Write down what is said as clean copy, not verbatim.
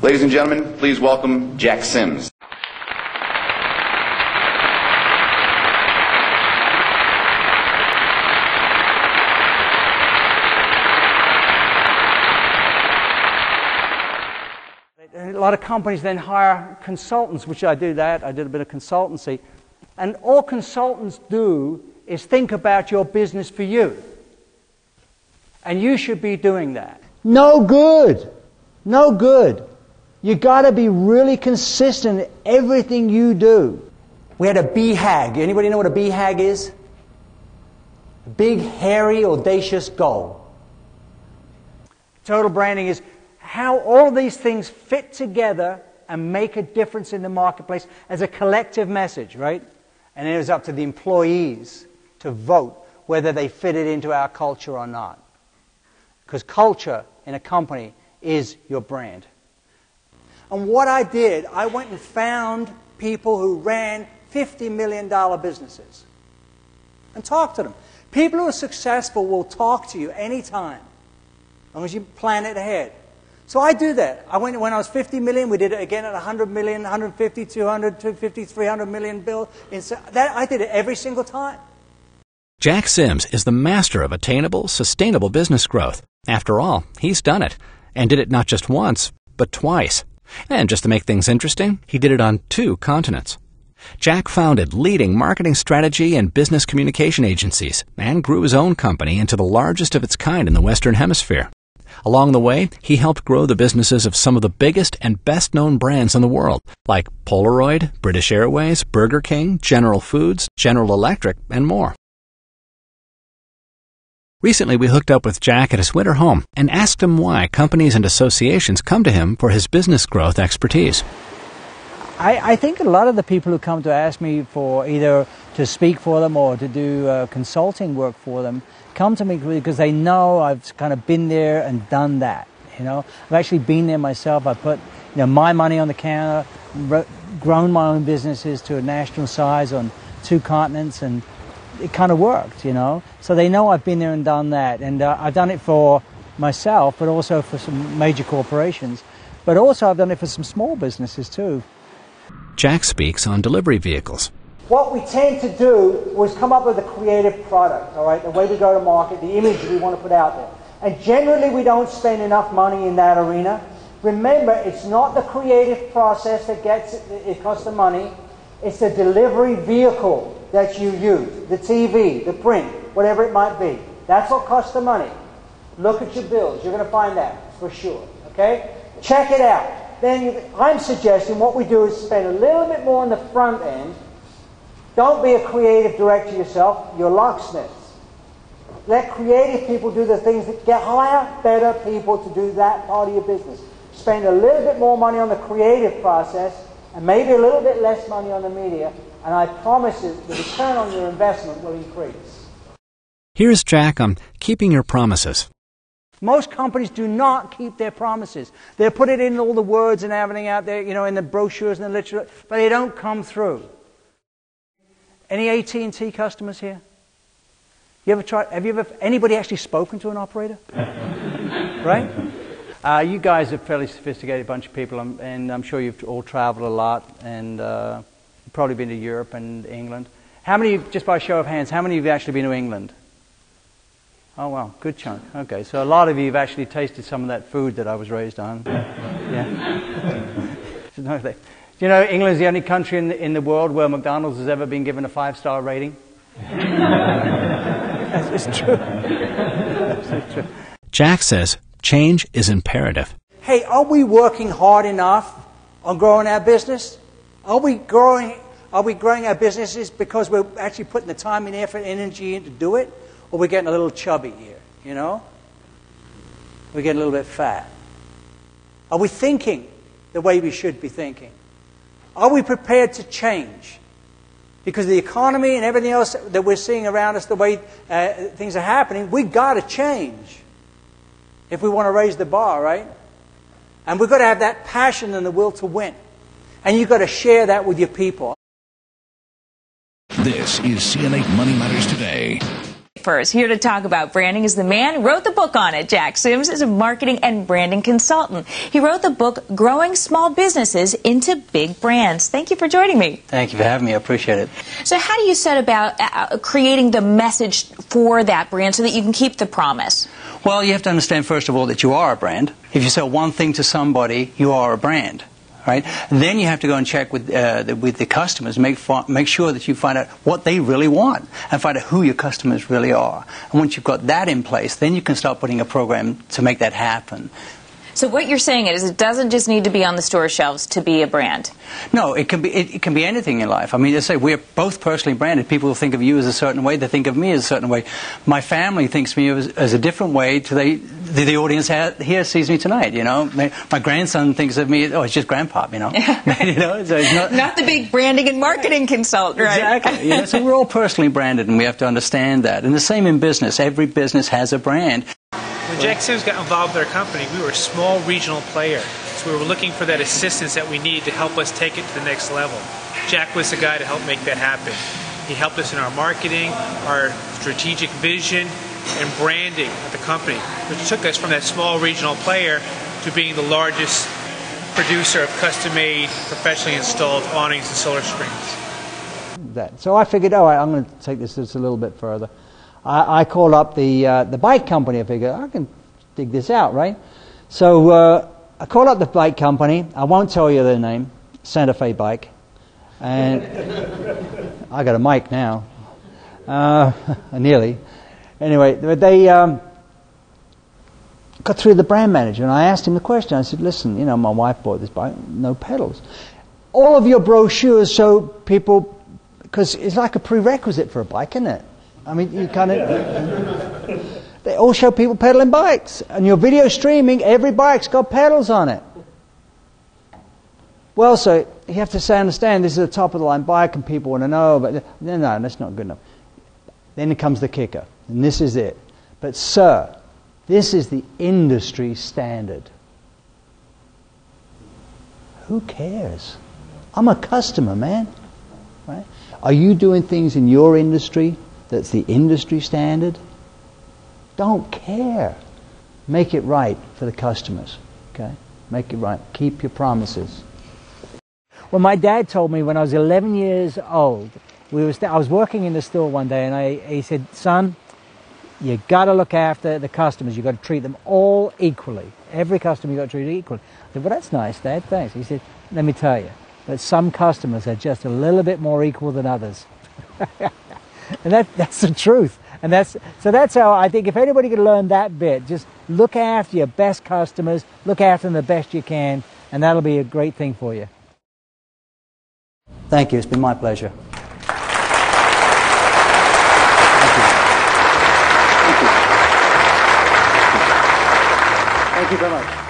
Ladies and gentlemen, please welcome Jack Sims. A lot of companies then hire consultants, which I do that. I did a bit of consultancy. And all consultants do is think about your business for you. And you should be doing that. No good. No good. You got to be really consistent in everything you do. We had a BHAG. Anybody know what a BHAG is? Big, hairy, audacious goal. Total branding is how all these things fit together and make a difference in the marketplace as a collective message, right? And it was up to the employees to vote whether they fitted into our culture or not. Because culture in a company is your brand. And what I did, I went and found people who ran $50 million businesses and talked to them. People who are successful will talk to you anytime, as long as you plan it ahead. So I do that. I went when I was 50 million. We did it again at 100 million, 150, 200, 250, 300 million bill. I did it every single time. Jack Sims is the master of attainable, sustainable business growth. After all, he's done it, and did it not just once, but twice. And just to make things interesting, he did it on 2 continents. Jack founded leading marketing strategy and business communication agencies and grew his own company into the largest of its kind in the Western Hemisphere. Along the way, he helped grow the businesses of some of the biggest and best-known brands in the world, like Polaroid, British Airways, Burger King, General Foods, General Electric, and more. Recently, we hooked up with Jack at his winter home and asked him why companies and associations come to him for his business growth expertise. I think a lot of the people who come to ask me for either to speak for them or to do consulting work for them come to me because they know I've kind of been there and done that. You know, I've actually been there myself. I put my money on the counter, grown my own businesses to a national size on 2 continents, and it kind of worked. So they know I've been there and done that, and I've done it for myself, but also for some major corporations. But also I've done it for some small businesses too. Jack speaks on delivery vehicles. What we tend to do was come up with a creative product, all right, the way we go to market, the image we want to put out there. And generally we don't spend enough money in that arena. Remember, it's not the creative process that it costs the money. It's the delivery vehicle that you use, the TV, the print, whatever it might be. That's what costs the money. Look at your bills. You're going to find that for sure, okay? Check it out. Then I'm suggesting what we do is spend a little bit more on the front end. Don't be a creative director yourself. You're locksmiths. Let creative people do the things that hire better people to do that part of your business. Spend a little bit more money on the creative process and maybe a little bit less money on the media, and I promise you the return on your investment will increase. Here's Jack on keeping your promises. Most companies do not keep their promises. They put it in all the words and everything out there, in the brochures and the literature, but they don't come through. Any AT&T customers here? Anybody actually spoken to an operator? Right? You guys are a fairly sophisticated bunch of people, and I'm sure you've all traveled a lot, and you've probably been to Europe and England. How many, just by show of hands, how many of you have actually been to England? Oh, well, good chunk. Okay, so a lot of you have actually tasted some of that food that I was raised on. Yeah. Do you know England's the only country in the world where McDonald's has ever been given a 5-star rating? It's true. It's true. Jack says change is imperative. Hey, are we working hard enough on growing our business? Are we growing our businesses because we're actually putting the time and effort and energy in to do it? Or we're getting a little chubby here, We're getting a little bit fat. Are we thinking the way we should be thinking? Are we prepared to change? Because the economy and everything else that we're seeing around us, the way things are happening, we've got to change if we want to raise the bar, right? And we've got to have that passion and the will to win. And you've got to share that with your people. This is CNA Money Matters Today. First, here to talk about branding is the man who wrote the book on it. Jack Sims is a marketing and branding consultant. He wrote the book, Growing Small Businesses into Big Brands. Thank you for joining me. Thank you for having me. I appreciate it. So how do you set about creating the message for that brand so that you can keep the promise? Well, you have to understand, first of all, that you are a brand. If you sell one thing to somebody, you are a brand. Right? Then you have to go and check with the customers, make sure that you find out what they really want and find out who your customers really are. And once you've got that in place, then you can start putting a program to make that happen. So what you're saying is it doesn't just need to be on the store shelves to be a brand. No, it can be anything in life. I mean, as I say, we're both personally branded. People think of you as a certain way. They think of me as a certain way. My family thinks of me as a different way to the audience here sees me tonight. You know, my grandson thinks of me. Oh, it's just Grandpa. You know, you know, so it's not the big branding and marketing consultant, right? Exactly. You know, so we're all personally branded, and we have to understand that. And the same in business. Every business has a brand. When Jack Sims got involved with our company, we were a small regional player, so we were looking for that assistance that we needed to help us take it to the next level. Jack was the guy to help make that happen. He helped us in our marketing, our strategic vision, and branding of the company, which took us from that small regional player to being the largest producer of custom-made, professionally installed awnings and solar screens. So I figured, all right, I'm going to take this just a little bit further. I called up the bike company. I figured, I can dig this out, right? So I called up the bike company. I won't tell you their name, Santa Fe Bike. And I got a mic now. Nearly. Anyway, they got through the brand manager, and I asked him the question. I said, listen, you know, my wife bought this bike, no pedals. All of your brochures show people, because it's like a prerequisite for a bike, isn't it? I mean, you kind of... They all show people pedaling bikes. And your video streaming, every bike's got pedals on it. Well, so you have to say, understand, this is a top-of-the-line bike and people want to know, but no, that's not good enough. Then comes the kicker, and this is it. But, sir, this is the industry standard. Who cares? I'm a customer, man. Right? Are you doing things in your industry that's the industry standard? Don't care. Make it right for the customers. Okay? Make it right. Keep your promises. Well, my dad told me when I was 11 years old, I was working in the store one day, and he said, son, you got to look after the customers. You've got to treat them all equally. Every customer you've got to treat equally. I said, well, that's nice, Dad. Thanks. He said, let me tell you, that some customers are just a little bit more equal than others. And that's the truth. And that's how I think if anybody could learn that bit, just look after your best customers, look after them the best you can, and that'll be a great thing for you. Thank you. It's been my pleasure. Thank you very much.